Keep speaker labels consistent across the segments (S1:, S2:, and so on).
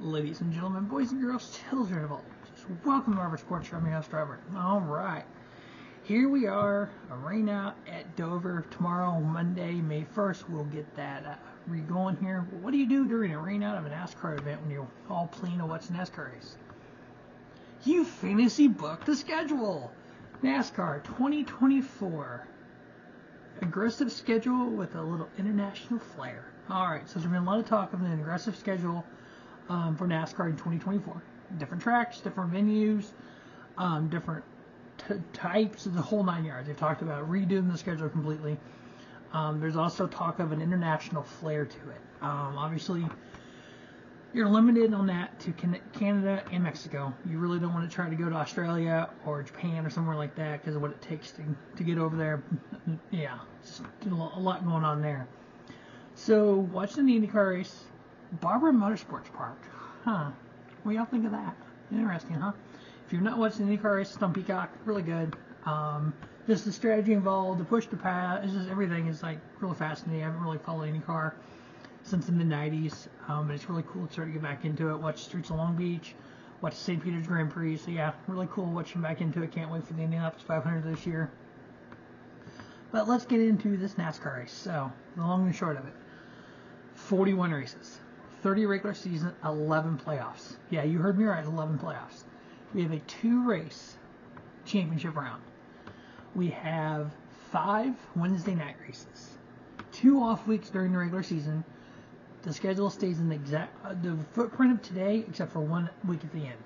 S1: Ladies and gentlemen, boys and girls, children of all ages, welcome to our sports show. I'm your host, Robert. Alright, here we are, a rain out at Dover. Tomorrow, Monday, May 1st, we'll get that re-going here. What do you do during a rain out of a NASCAR event when you're all playing to watch NASCAR race? You fantasy book the schedule. NASCAR 2024. Aggressive schedule with a little international flair. Alright, so there's been a lot of talk of an aggressive schedule for NASCAR in 2024. Different tracks, different venues, different types, the whole 9 yards. They've talked about redoing the schedule completely. There's also talk of an international flair to it. Obviously, you're limited on that to Canada and Mexico. You really don't want to try to go to Australia or Japan or somewhere like that because of what it takes to get over there. Yeah, just a lot going on there. So, watching the IndyCar race, Barbara Motorsports Park. Huh. What do y'all think of that? Interesting, huh? If you're not watching the IndyCar race, it's on Peacock. Really good. Just the strategy involved, the push to pass, it's just everything is like really fascinating. I haven't really followed IndyCar since the mid-90s, but it's really cool to start to get back into it. Watch Streets of Long Beach, watch St. Peter's Grand Prix. So yeah, really cool watching back into it. Can't wait for the Indianapolis 500 this year. But let's get into this NASCAR race. So, the long and short of it. 41 races, 30 regular season, 11 playoffs. Yeah, you heard me right, 11 playoffs. We have a 2-race championship round. We have 5 Wednesday night races, 2 off weeks during the regular season. The schedule stays in the footprint of today, except for 1 week at the end.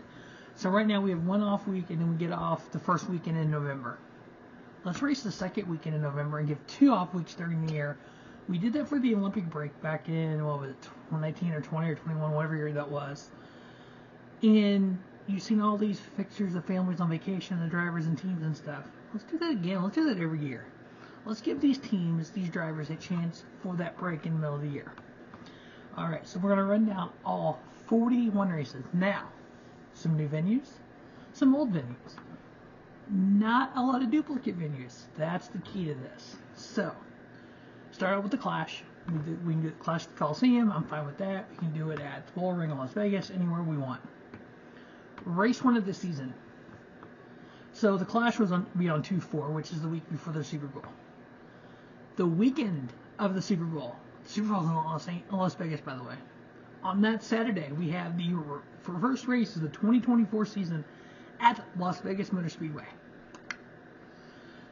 S1: So right now we have 1 off week, and then we get off the first weekend in November. Let's race the second weekend in November and give 2 off weeks during the year. We did that for the Olympic break back in, what was it, 2019 or 20 or 21, whatever year that was. And you've seen all these pictures of families on vacation, the drivers and teams and stuff. Let's do that again. Let's do that every year. Let's give these teams, these drivers, a chance for that break in the middle of the year. Alright, so we're going to run down all 41 races. Now, some new venues, some old venues. Not a lot of duplicate venues. That's the key to this. So, start out with the Clash. We can do the Clash at the Coliseum. I'm fine with that. We can do it at the Bullring in Las Vegas, anywhere we want. Race 1 of the season. So the Clash was be on 2/4, which is the week before the Super Bowl. The weekend of the Super Bowl. Super Bowl's in Las Vegas, by the way. On that Saturday, we have the first race of the 2024 season at Las Vegas Motor Speedway.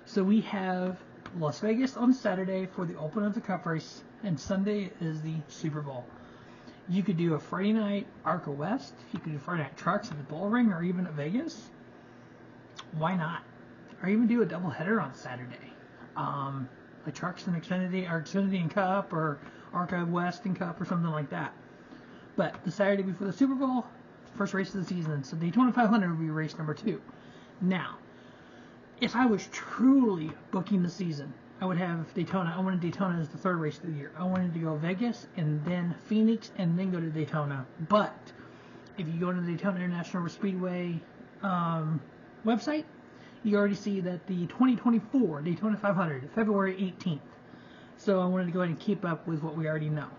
S1: So we have Las Vegas on Saturday for the open of the Cup race, and Sunday is the Super Bowl. You could do a Friday night ARCA West, you could do Friday night trucks at the Bullring, or even at Vegas. Why not? Or even do a doubleheader on Saturday. Like trucks and Xfinity, or Xfinity and Cup, or ARCA West and Cup, or something like that. But the Saturday before the Super Bowl, first race of the season, so Daytona 500 would be race number 2. Now, if I was truly booking the season, I would have Daytona. I wanted Daytona as the 3rd race of the year. I wanted to go Vegas and then Phoenix and then go to Daytona. But if you go to the Daytona International Speedway website, you already see that the 2024 Daytona 500, February 18th. So I wanted to go ahead and keep up with what we already know.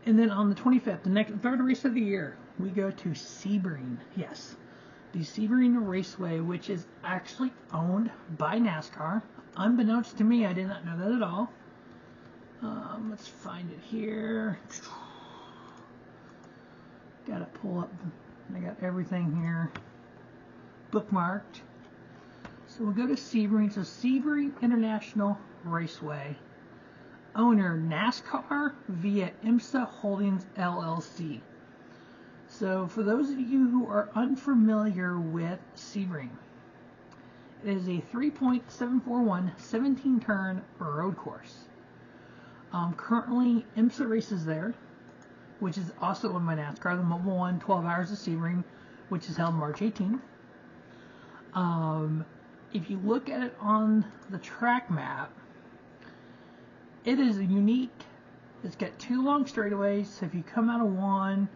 S1: And then on the 25th, the 3rd race of the year, we go to Sebring. Yes. The Sebring Raceway, which is actually owned by NASCAR. Unbeknownst to me, I did not know that at all. Let's find it here. Gotta pull up. I got everything here bookmarked. So we'll go to Sebring. So Sebring International Raceway. Owner NASCAR via IMSA Holdings LLC. So, for those of you who are unfamiliar with Sebring, it is a 3.741 17-turn road course. Currently, IMSA races there, which is also owned by NASCAR, the Mobile One 12 Hours of Sebring, which is held March 18th. If you look at it on the track map, it is unique. It's got 2 long straightaways, so if you come out of 1,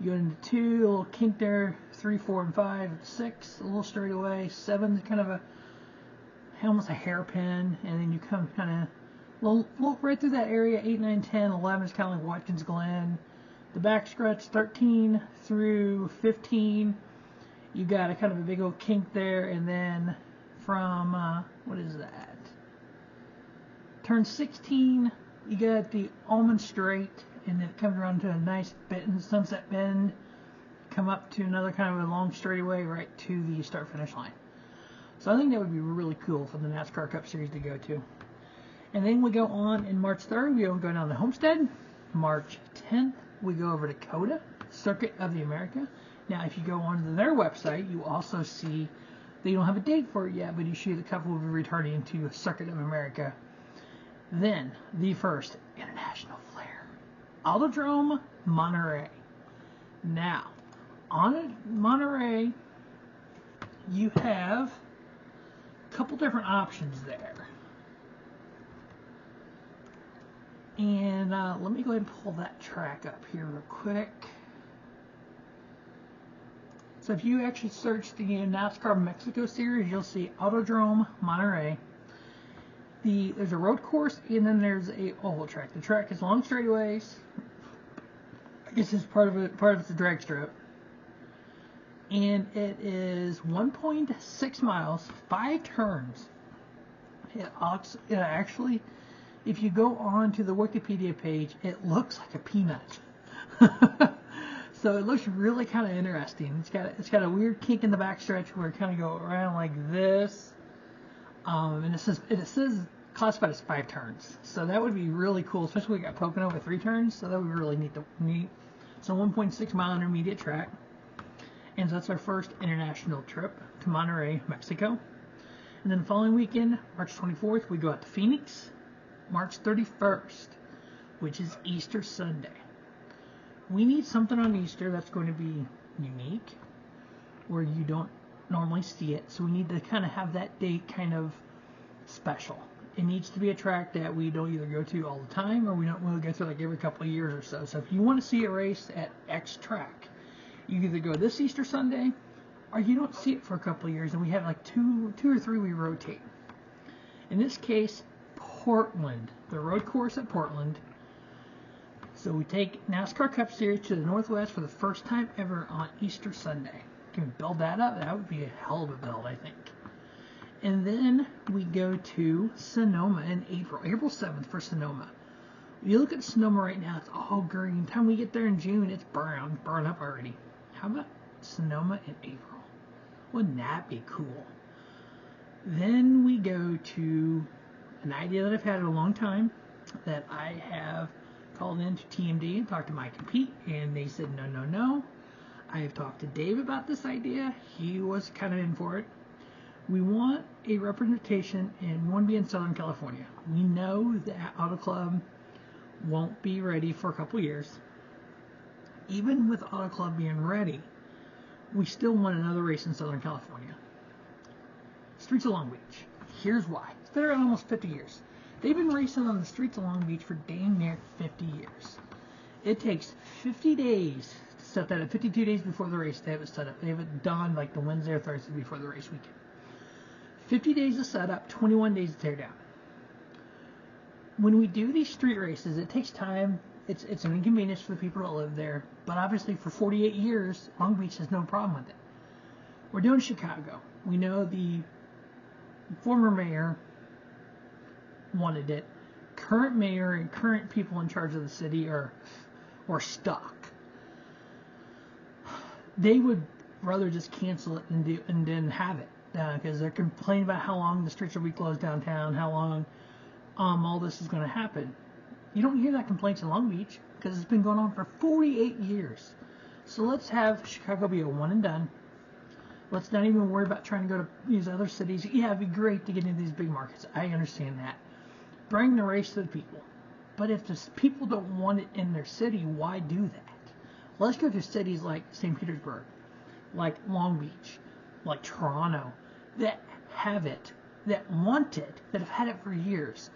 S1: you go into 2, a little kink there, 3, 4, and 5, 6, a little straightaway, 7 is kind of almost a hairpin, and then you come kind of, right through that area, 8, 9, 10, 11 is kind of like Watkins Glen, The backstretch 13 through 15, you got a kind of a big old kink there, and then from, what is that? Turn 16, you got the almond straight, and then it comes around to a nice bit in Sunset Bend, come up to another kind of a long straightaway right to the start-finish line. So I think that would be really cool for the NASCAR Cup Series to go to. And then we go on in March 3rd, we go down to Homestead. March 10th, we go over to COTA, Circuit of the America. Now, if you go onto their website, you also see they don't have a date for it yet, but you see the couple will be returning to Circuit of America. Then, the first International Flair, Autodrome Monterey. Now, on Monterey, you have a couple different options there. And let me go ahead and pull that track up here real quick. So if you actually search the NASCAR Mexico Series, you'll see Autodrome Monterey. There's a road course, and then there's a oval track. The track is long straightaways. I guess it's part of it's a drag strip. And it is 1.6 miles, 5 turns. It actually, if you go on to the Wikipedia page, it looks like a peanut. So it looks really kind of interesting. It's got a weird kink in the backstretch where it kind of go around like this. And it says classified as 5 turns. So that would be really cool, especially we got Pocono with 3 turns. So that would be really neat. So 1.6 mile intermediate track. And so that's our first international trip to Monterrey, Mexico. And then the following weekend, March 24th, we go out to Phoenix. March 31st, which is Easter Sunday. We need something on Easter that's going to be unique, where you don't normally see it. So we need to kind of have that date kind of special. It needs to be a track that we don't either go to all the time, or we don't really go to like every couple of years or so. So if you want to see a race at X track, you either go this Easter Sunday, or you don't see it for a couple of years, and we have like two or three we rotate. In this case, Portland, the road course at Portland. So we take NASCAR Cup Series to the Northwest for the first time ever on Easter Sunday. Can we build that up? That would be a hell of a build, I think. And then we go to Sonoma in April 7th for Sonoma. You look at Sonoma right now, it's all green. By the time we get there in June, it's burned up already. How about Sonoma in April? Wouldn't that be cool? Then we go to an idea that I've had a long time, that I have called into TMD and talked to Mike and Pete, and they said no. I have talked to Dave about this idea. He was kind of in for it. We want a representation, and we want to be in Southern California. We know that Auto Club won't be ready for a couple years. Even with Auto Club being ready, we still want another race in Southern California. Streets of Long Beach. Here's why. It's been around almost 50 years. They've been racing on the streets of Long Beach for dang near 50 years. It takes 50 days to set that up. 52 days before the race, they have it set up. They have it done like the Wednesday or Thursday before the race weekend. 50 days to set up, 21 days to tear down. When we do these street races, it takes time. It's an inconvenience for the people that live there. But obviously for 48 years, Long Beach has no problem with it. We're doing Chicago. We know the former mayor wanted it. Current mayor and current people in charge of the city are stuck. They would rather just cancel it and then have it, because they're complaining about how long the streets will be closed downtown, how long all this is going to happen. You don't hear that complaints in Long Beach because it's been going on for 48 years. So let's have Chicago be a one and done. Let's not even worry about trying to go to these other cities. Yeah, it'd be great to get into these big markets. I understand that. Bring the race to the people. But if the people don't want it in their city, why do that? Let's go to cities like St. Petersburg, like Long Beach, like Toronto, that have it, that want it, that have had it for years.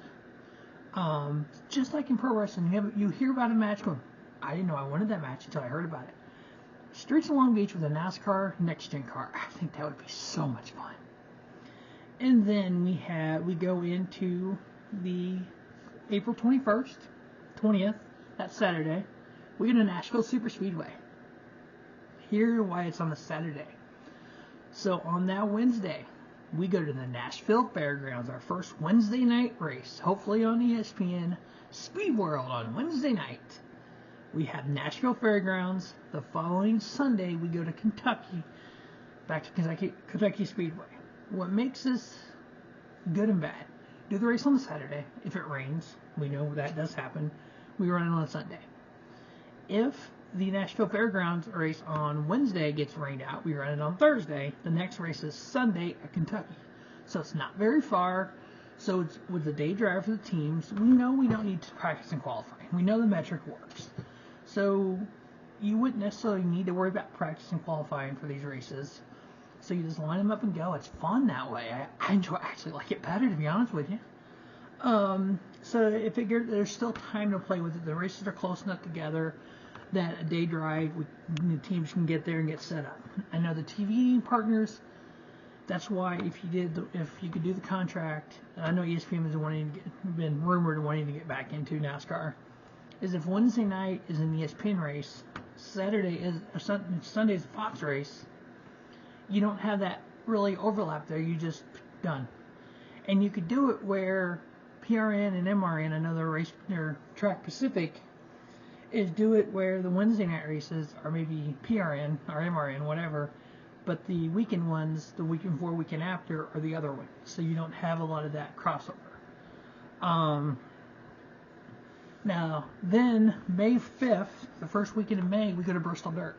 S1: Just like in pro wrestling, you hear about a match going, I didn't know I wanted that match until I heard about it. Streets of Long Beach with a NASCAR next-gen car. I think that would be so much fun. And then we go into the April 21st, 20th, that Saturday, we go to Nashville Super Speedway. Here's why it's on a Saturday. So on that Wednesday, we go to the Nashville Fairgrounds, our first Wednesday night race, hopefully on ESPN Speed World on Wednesday night. We have Nashville Fairgrounds. The following Sunday, we go to Kentucky, back to Kentucky Speedway. What makes this good and bad? Do the race on the Saturday. If it rains, we know that does happen. We run it on Sunday. If the Nashville Fairgrounds race on Wednesday gets rained out, we run it on Thursday. The next race is Sunday at Kentucky. So it's not very far. So it's with the day drive for the teams. We know we don't need to practice and qualify. We know the metric works. So you wouldn't necessarily need to worry about practice and qualifying for these races. So you just line them up and go. It's fun that way. I actually like it better, to be honest with you. So if there's still time to play with it. The races are close enough together that a day drive, the teams can get there and get set up. I know the TV partners. That's why if you could do the contract, I know ESPN has been rumored wanting to get back into NASCAR. Is if Wednesday night is an ESPN race, Sunday's a Fox race. You don't have that really overlap there. You just done. And you could do it where PRN and MRN, another race near Track Pacific, is do it where the Wednesday night races are maybe PRN or MRN, whatever, but the weekend ones, the weekend before, weekend after, are the other one. So you don't have a lot of that crossover. Now, then May 5th, the first weekend of May, we go to Bristol Dirt.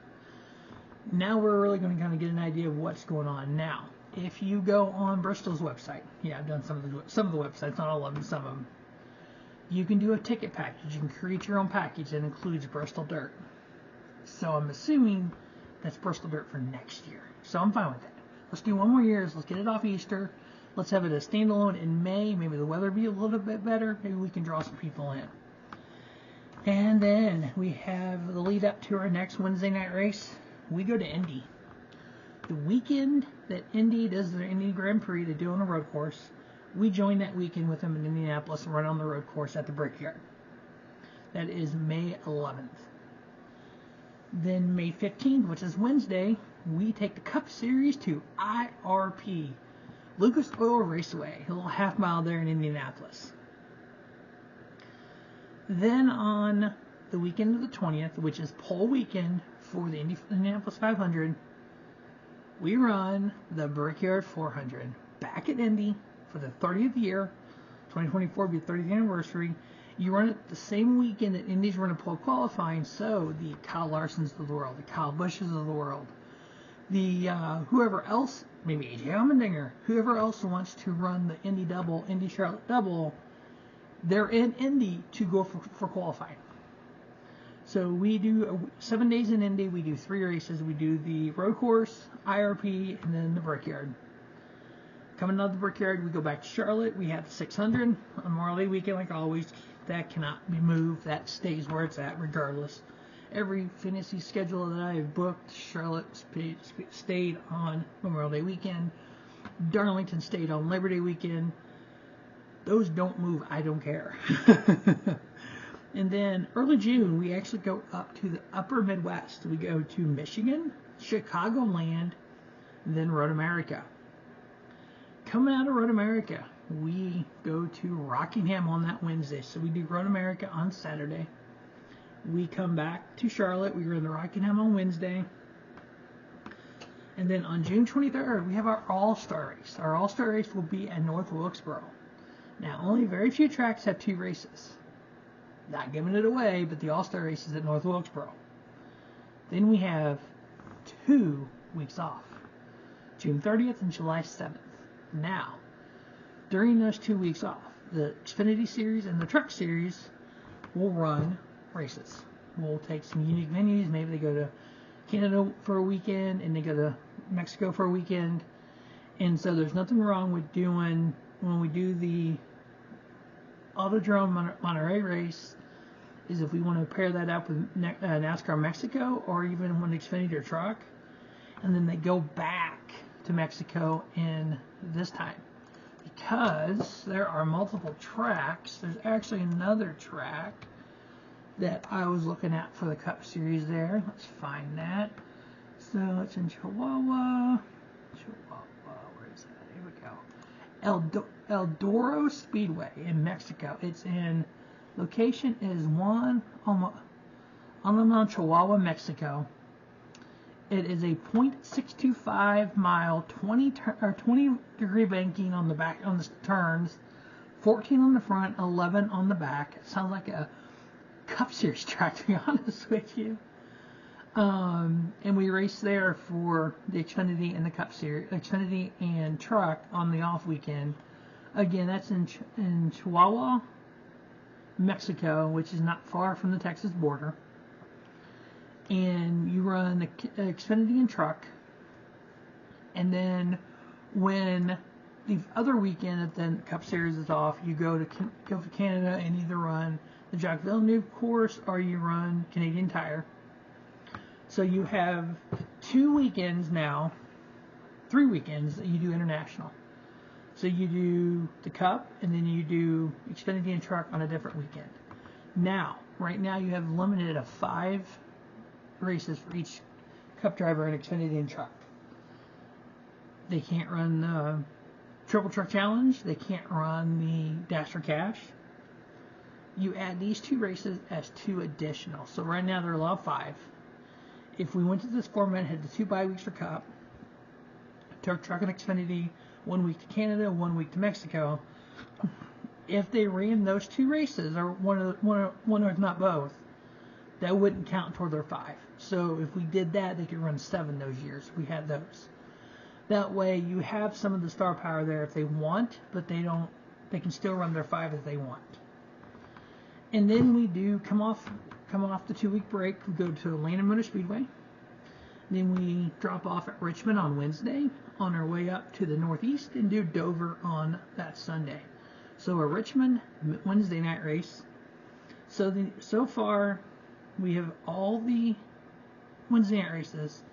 S1: Now we're really going to kind of get an idea of what's going on. Now, if you go on Bristol's website, yeah, I've done some of the websites, not all of them, some of them. You can do a ticket package. You can create your own package that includes Bristol Dirt. So I'm assuming that's Bristol Dirt for next year. So I'm fine with that. Let's do one more year. Let's get it off Easter. Let's have it a standalone in May. Maybe the weather will be a little bit better. Maybe we can draw some people in. And then we have the lead up to our next Wednesday night race. We go to Indy. The weekend that Indy does their Indy Grand Prix, they do on a road course, we join that weekend with them in Indianapolis and run on the road course at the Brickyard. That is May 11th. Then May 15th, which is Wednesday, we take the Cup Series to IRP, Lucas Oil Raceway, a little half mile there in Indianapolis. Then on the weekend of the 20th, which is pole weekend for the Indianapolis 500, we run the Brickyard 400 back at Indy for the 30th year. 2024 will be the 30th anniversary. You run it the same weekend that Indy's running pole qualifying, so the Kyle Larsons of the world, the Kyle Busches of the world, the whoever else, maybe AJ Allmendinger, whoever else wants to run the Indy double, Indy Charlotte double, they're in Indy to go for qualifying. So we do 7 days in Indy. We do 3 races. We do the road course, IRP, and then the Brickyard. Coming out of the Brickyard, we go back to Charlotte. We have the 600 on Memorial Day weekend, like always. That cannot be moved. That stays where it's at, regardless. Every fantasy schedule that I have booked, Charlotte stayed on Memorial Day weekend. Darlington stayed on Labor Day weekend. Those don't move. I don't care. And then early June, we actually go up to the upper Midwest. We go to Michigan, Chicagoland, and then Road America. Coming out of Road America, we go to Rockingham on that Wednesday. So we do Road America on Saturday. We come back to Charlotte. We run the Rockingham on Wednesday. And then on June 23rd, we have our All-Star race. Our All-Star race will be at North Wilkesboro. Now, only very few tracks have 2 races. Not giving it away, but the All-Star race is at North Wilkesboro. Then we have 2 weeks off, June 30th and July 7th. Now, during those 2 weeks off, the Xfinity Series and the Truck Series will run races. We'll take some unique venues. Maybe they go to Canada for a weekend and they go to Mexico for a weekend. And so there's nothing wrong with doing, when we do the Autodrome Monterey race, is if we want to pair that up with NASCAR Mexico or even one Xfinity or Truck, and then they go back to Mexico in this time. Because there are multiple tracks, there's actually another track that I was looking at for the Cup Series there. Let's find that. So it's in Chihuahua. Where is that? Here we go. El Dorado Speedway in Mexico. It's in, location is on Chihuahua, Mexico. It is a .625 mile, 20 degree banking on the back on the turns, 14 on the front, 11 on the back. It sounds like a Cup Series track, to be honest with you. And we race there for the Xfinity and the Cup Series, Xfinity and Truck on the off weekend. Again, that's in Chihuahua, Mexico, which is not far from the Texas border. And you run the Xfinity and Truck. And then when the other weekend that the Cup Series is off, you go to Canada and either run the Jacques Villeneuve course or you run Canadian Tire. So you have 2 weekends now, 3 weekends that you do international. So you do the Cup and then you do Xfinity and Truck on a different weekend. Now, right now you have limited of 5 races for each Cup driver in Xfinity and Truck. They can't run the Triple Truck Challenge. They can't run the Dash for Cash. You add these 2 races as 2 additional. So right now they're allowed 5. If we went to this format, had the 2 bye weeks for Cup, Truck and Xfinity, 1 week to Canada, 1 week to Mexico. If they ran those 2 races, or one or if not both, that wouldn't count toward their 5. So if we did that, they could run 7 those years. We had those. That way, you have some of the star power there if they want, but they don't. They can still run their 5 if they want. And then we do come off the 2-week break. We go to Atlanta Motor Speedway. Then we drop off at Richmond on Wednesday on our way up to the Northeast and do Dover on that Sunday. So a Richmond Wednesday night race. So far, we have all the Wednesday night races.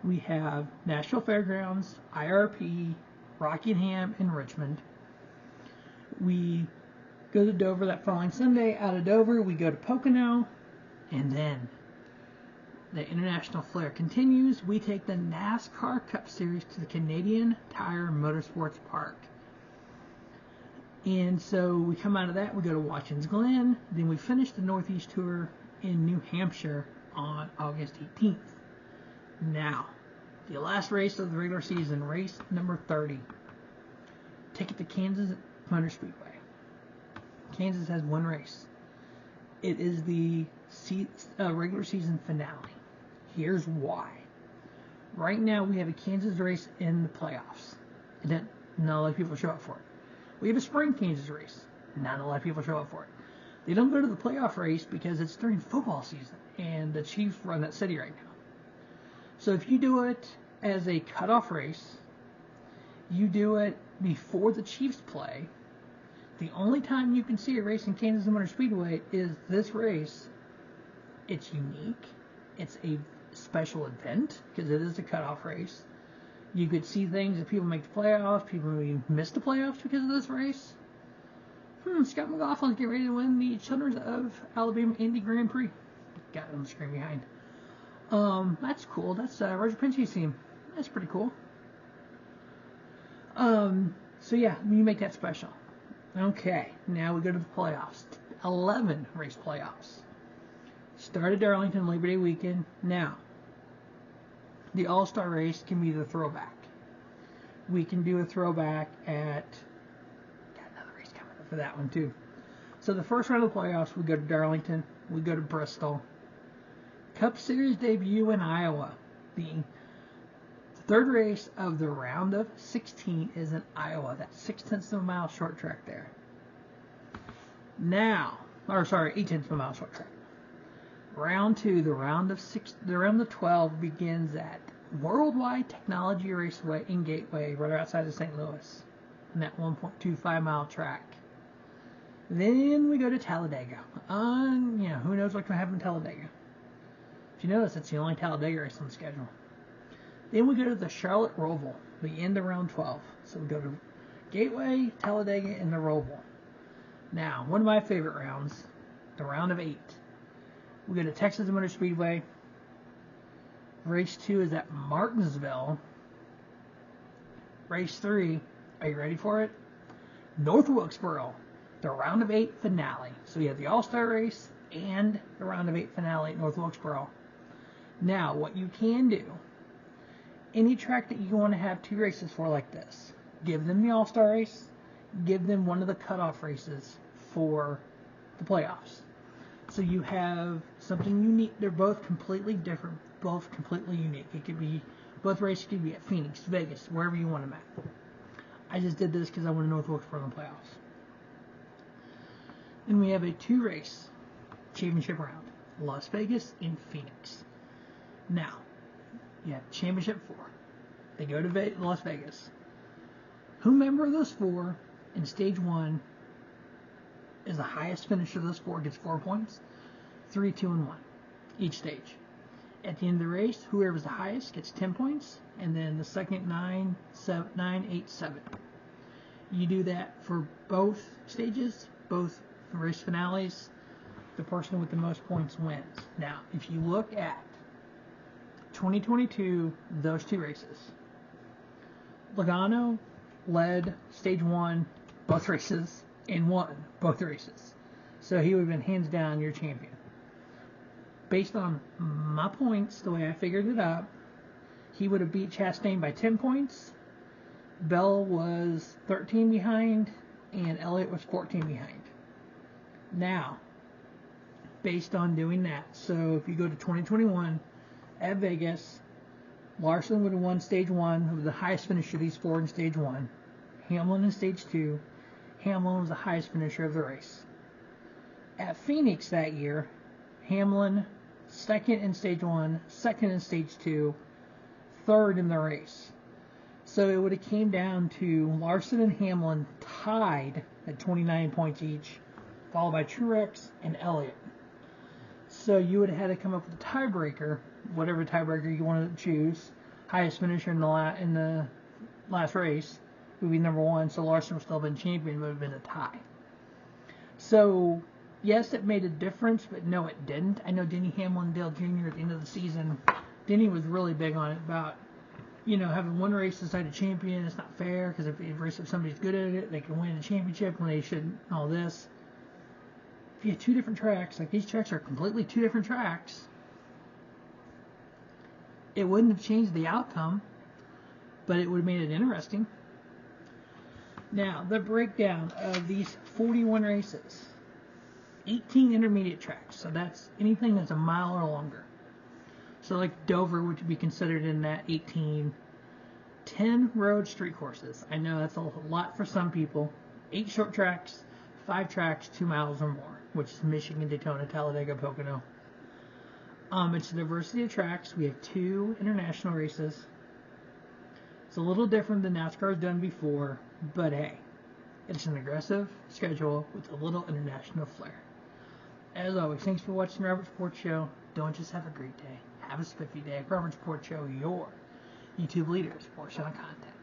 S1: We have Nashville Fairgrounds, IRP, Rockingham, and Richmond. We go to Dover that following Sunday. Out of Dover, we go to Pocono, and then the International Flair continues. We take the NASCAR Cup Series to the Canadian Tire Motorsports Park. And so we come out of that, we go to Watkins Glen, then we finish the Northeast Tour in New Hampshire on August 18th. Now, the last race of the regular season, race number 30. Ticket to Kansas Motor Speedway. Kansas has 1 race. It is the regular season finale. Here's why. Right now, we have a Kansas race in the playoffs. And not a lot of people show up for it. We have a spring Kansas race. Not a lot of people show up for it. They don't go to the playoff race because it's during football season, and the Chiefs run that city right now. So if you do it as a cutoff race, you do it before the Chiefs play. The only time you can see a race in Kansas Motor Speedway is this race. It's unique. It's a special event because it is a cutoff race. You could see things that people make the playoffs, people maybe miss the playoffs because of this race. Scott McLaughlin's getting ready to win the Children's of Alabama Indy Grand Prix. Got it on the screen behind. That's cool. That's Roger Pinty's team. That's pretty cool. So yeah, you make that special. Okay, now we go to the playoffs. 11 race playoffs. Started Darlington Labor Day weekend. Now, the All-Star race can be the throwback. We can do a throwback at... Got another race coming up for that one too. So the first round of the playoffs, we go to Darlington. We go to Bristol. Cup Series debut in Iowa. The third race of the round of 16 is in Iowa. That's 0.6 of a mile short track there. Now, 0.8 of a mile short track. Round 2, the round of 12 begins at Worldwide Technology Raceway in Gateway, right outside of St. Louis, on that 1.25 mile track. Then we go to Talladega. Who knows what's going to happen in Talladega? If you notice, it's the only Talladega race on the schedule. Then we go to the Charlotte Roval, the end of round 12. So we go to Gateway, Talladega, and the Roval. Now, one of my favorite rounds, the round of 8. We go to Texas Motor Speedway. Race 2 is at Martinsville. Race 3, are you ready for it? North Wilkesboro, the round of 8 finale. So you have the All-Star race and the round of 8 finale at North Wilkesboro. Now, what you can do, any track that you want to have 2 races for like this, give them the All-Star race, give them one of the cutoff races for the playoffs. So you have something unique. They're both completely different, both completely unique. It could be, both races could be at Phoenix, Vegas, wherever you want them at. I just did this because I wanted North Wilkesboro in the playoffs. And we have a 2-race championship round, Las Vegas and Phoenix. Now, you have championship 4. They go to Las Vegas. Whomever of those 4 in stage 1 is the highest finisher of those 4 gets 4 points. 3, 2, and 1 each stage. At the end of the race, whoever's the highest gets 10 points, and then the second 9, 8, 7. You do that for both stages, both race finales. The person with the most points wins. Now, if you look at 2022, those 2 races, Logano led stage 1, both races, and won both races. So he would have been hands down your champion. Based on my points, the way I figured it out, he would have beat Chastain by 10 points. Bell was 13 behind, and Elliott was 14 behind. Now, based on doing that, so if you go to 2021 at Vegas, Larson would have won stage 1, who was the highest finisher of these 4 in stage 1. Hamlin in stage 2. Hamlin was the highest finisher of the race. At Phoenix that year, Hamlin second in stage 1, second in stage 2, third in the race. So it would have came down to Larson and Hamlin tied at 29 points each, followed by Truex and Elliott. So you would have had to come up with a tiebreaker, whatever tiebreaker you wanted to choose. Highest finisher in the last race would be number 1, so Larson would still have been champion, but it would have been a tie. So, yes, it made a difference, but no, it didn't. I know Denny Hamlin and Dale Jr. at the end of the season, Denny was really big on it about, having one race decide a champion. It's not fair, because if somebody's good at it, they can win the championship when they shouldn't, all this. If you had 2 different tracks, like these tracks are completely 2 different tracks, it wouldn't have changed the outcome, but it would have made it interesting. Now, the breakdown of these 41 races. 18 intermediate tracks, so that's anything that's a mile or longer. So like Dover, which would be considered in that 18. 10 road street courses. I know that's a lot for some people. 8 short tracks, 5 tracks, 2 miles or more, which is Michigan, Daytona, Talladega, Pocono. It's a diversity of tracks. We have 2 international races. It's a little different than NASCAR's done before, but hey, it's an aggressive schedule with a little international flair. As always, thanks for watching the Robert Sports Show. Don't just have a great day. Have a spiffy day. Robert Sports Show, your YouTube leader, sports channel content.